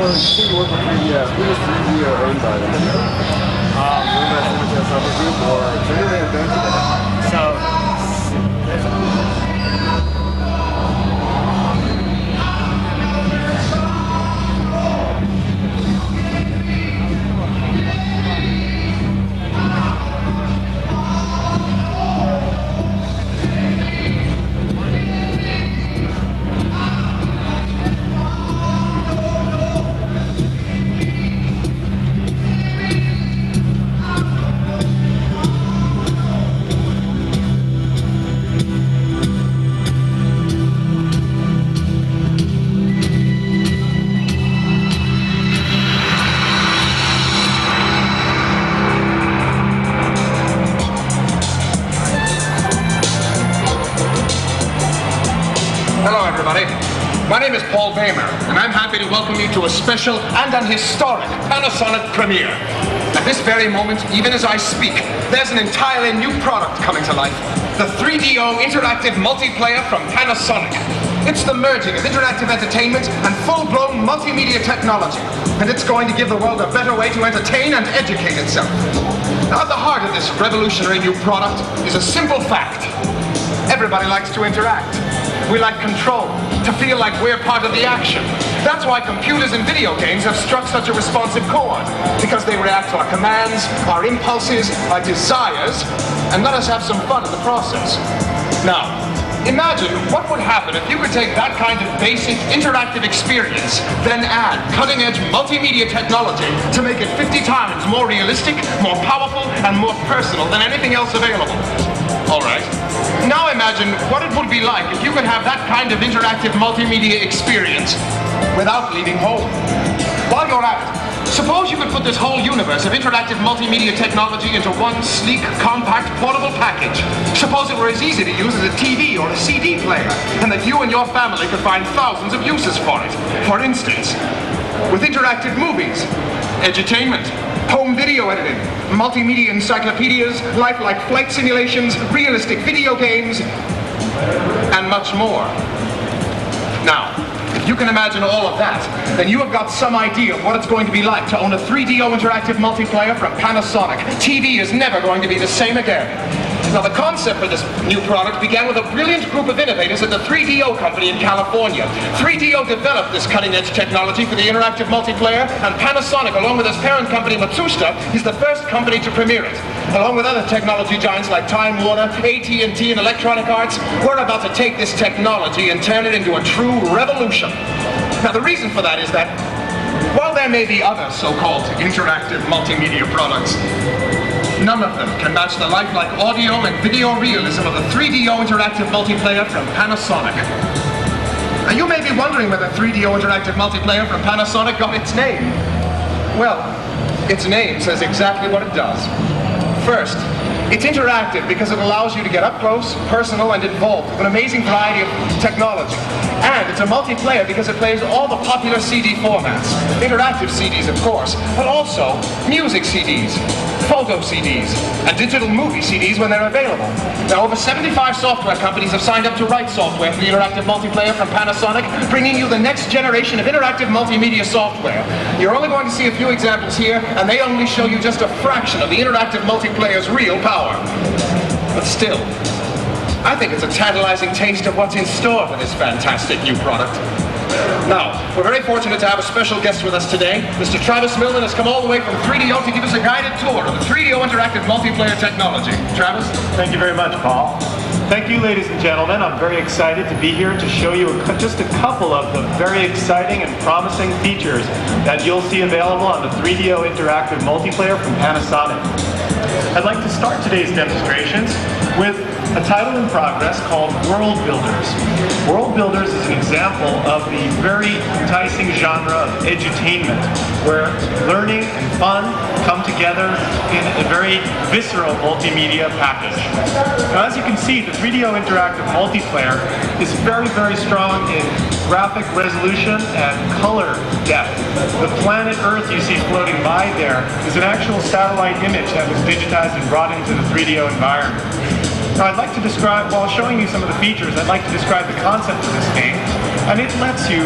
you think you work for 3D? Who is 3D owned by? Group or generally invented? Hello everybody, my name is Paul Bamer, and I'm happy to welcome you to a special and an historic Panasonic premiere. At this very moment, even as I speak, there's an entirely new product coming to life. The 3DO Interactive Multiplayer from Panasonic. It's the merging of interactive entertainment and full-blown multimedia technology, and it's going to give the world a better way to entertain and educate itself. Now, at the heart of this revolutionary new product is a simple fact. Everybody likes to interact. We like control, to feel like we're part of the action. That's why computers and video games have struck such a responsive chord, because they react to our commands, our impulses, our desires, and let us have some fun in the process. Now, imagine what would happen if you could take that kind of basic interactive experience, then add cutting-edge multimedia technology to make it 50 times more realistic, more powerful, and more personal than anything else available. All right. Now imagine what it would be like if you could have that kind of interactive multimedia experience without leaving home. While you're at it, suppose you could put this whole universe of interactive multimedia technology into one sleek, compact, portable package. Suppose it were as easy to use as a TV or a CD player, and that you and your family could find thousands of uses for it. For instance, with interactive movies, edutainment, home video editing, multimedia encyclopedias, lifelike flight simulations, realistic video games, and much more. Now, if you can imagine all of that, then you have got some idea of what it's going to be like to own a 3DO Interactive Multiplayer from Panasonic. TV is never going to be the same again. Now, the concept for this new product began with a brilliant group of innovators at the 3DO company in California. 3DO developed this cutting-edge technology for the interactive multiplayer, and Panasonic, along with its parent company Matsushita, is the first company to premiere it. Along with other technology giants like Time Warner, AT&T, and Electronic Arts, we're about to take this technology and turn it into a true revolution. Now, the reason for that is that, while there may be other so-called interactive multimedia products, none of them can match the lifelike audio and video realism of the 3DO Interactive Multiplayer from Panasonic. Now, you may be wondering where the 3DO Interactive Multiplayer from Panasonic got its name. Well, its name says exactly what it does. First, it's interactive because it allows you to get up close, personal, and involved with an amazing variety of technology. And it's a multiplayer because it plays all the popular CD formats. Interactive CDs, of course, but also music CDs, photo CDs, and digital movie CDs when they're available. Now, over 75 software companies have signed up to write software for the interactive multiplayer from Panasonic, bringing you the next generation of interactive multimedia software. You're only going to see a few examples here, and they only show you just a fraction of the interactive multiplayer's real power. But still, I think it's a tantalizing taste of what's in store for this fantastic new product. Now, we're very fortunate to have a special guest with us today. Mr. Travis Milman has come all the way from 3DO to give us a guided tour of the 3DO Interactive Multiplayer technology. Travis? Thank you very much, Paul. Thank you, ladies and gentlemen. I'm very excited to be here to show you just a couple of the very exciting and promising features that you'll see available on the 3DO Interactive Multiplayer from Panasonic. I'd like to start today's demonstrations with a title in progress called World Builders. World Builders is an example of the very enticing genre of edutainment, where learning and fun come together in a very visceral multimedia package. Now, as you can see, the 3DO Interactive Multiplayer is very, very strong in graphic resolution and color depth. The planet Earth you see floating by there is an actual satellite image that was digitized and brought into the 3DO environment. Now I'd like to describe, while showing you some of the features, I'd like to describe the concept of this game. And it lets you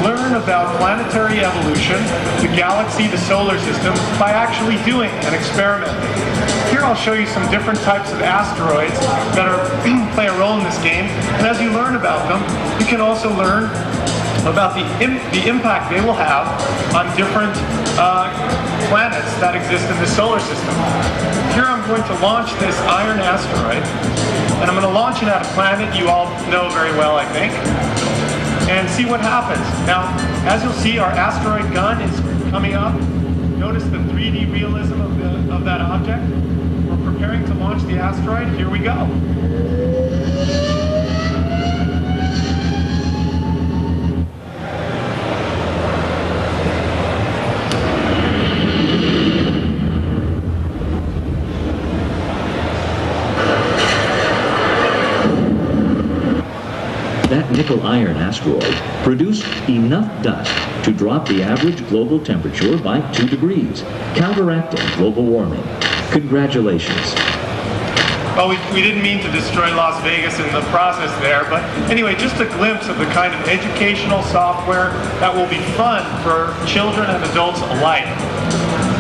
learn about planetary evolution, the galaxy, the solar system, by actually doing an experiment. Here I'll show you some different types of asteroids that play a role in this game. And as you learn about them, you can also learn about the impact they will have on different planets that exist in the solar system. Here I'm going to launch this iron asteroid, and I'm going to launch it at a planet you all know very well, I think, and see what happens. Now, as you'll see, our asteroid gun is coming up. Notice the 3D realism of that object. We're preparing to launch the asteroid. Here we go. That nickel-iron asteroid produced enough dust to drop the average global temperature by 2 degrees, counteracting global warming. Congratulations. Well, we didn't mean to destroy Las Vegas in the process there, but anyway, just a glimpse of the kind of educational software that will be fun for children and adults alike.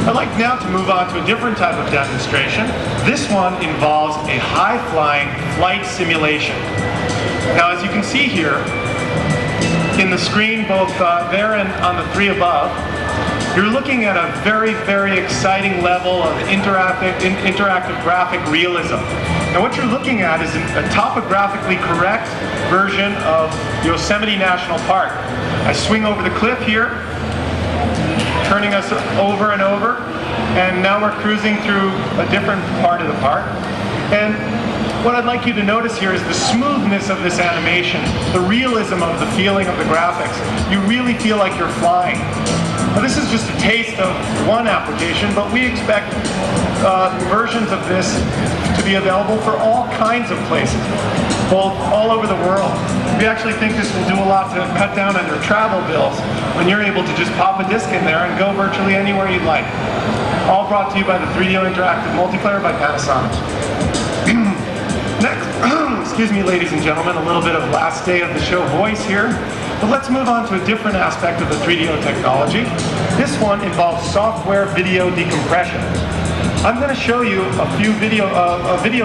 I'd like now to move on to a different type of demonstration. This one involves a high-flying flight simulation. Now, as you can see here, in the screen, both there and on the 3 above, you're looking at a very, very exciting level of interactive graphic realism. Now, what you're looking at is a topographically correct version of Yosemite National Park. I swing over the cliff here, turning us over and over, and now we're cruising through a different part of the park. And what I'd like you to notice here is the smoothness of this animation, the realism of the feeling of the graphics. You really feel like you're flying. Now, this is just a taste of one application, but we expect versions of this to be available for all kinds of places, both all over the world. We actually think this will do a lot to cut down on your travel bills when you're able to just pop a disc in there and go virtually anywhere you'd like. All brought to you by the 3DO Interactive Multiplayer by Panasonic. Next, excuse me, ladies and gentlemen, a little bit of last day of the show voice here. But let's move on to a different aspect of the 3DO technology. This one involves software video decompression. I'm going to show you a video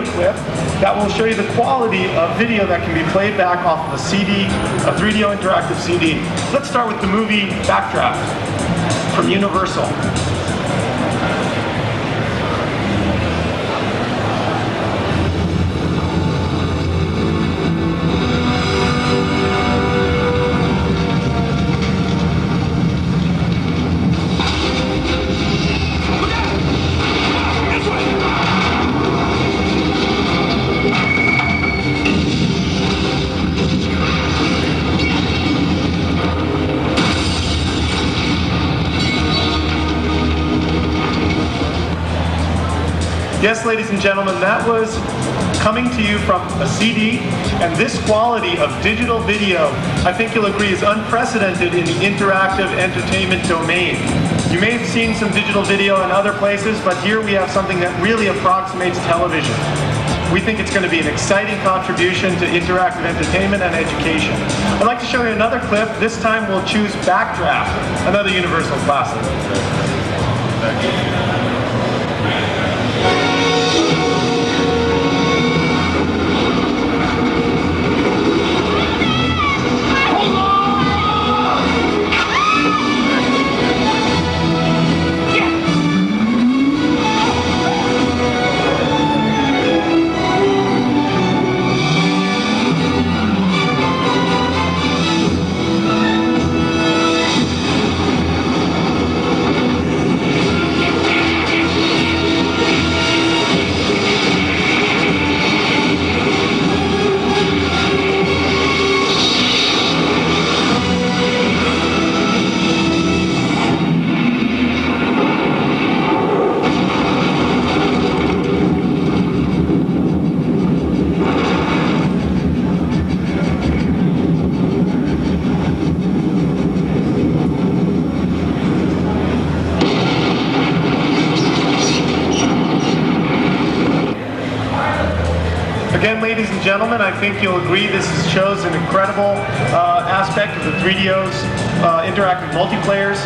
clip that will show you the quality of video that can be played back off of a CD, a 3DO Interactive CD. Let's start with the movie Backdraft from Universal. Yes, ladies and gentlemen, that was coming to you from a CD, and this quality of digital video, I think you'll agree, is unprecedented in the interactive entertainment domain. You may have seen some digital video in other places, but here we have something that really approximates television. We think it's going to be an exciting contribution to interactive entertainment and education. I'd like to show you another clip. This time we'll choose Backdraft, another Universal classic. Again, ladies and gentlemen, I think you'll agree this shows an incredible aspect of the 3DO's interactive multiplayers.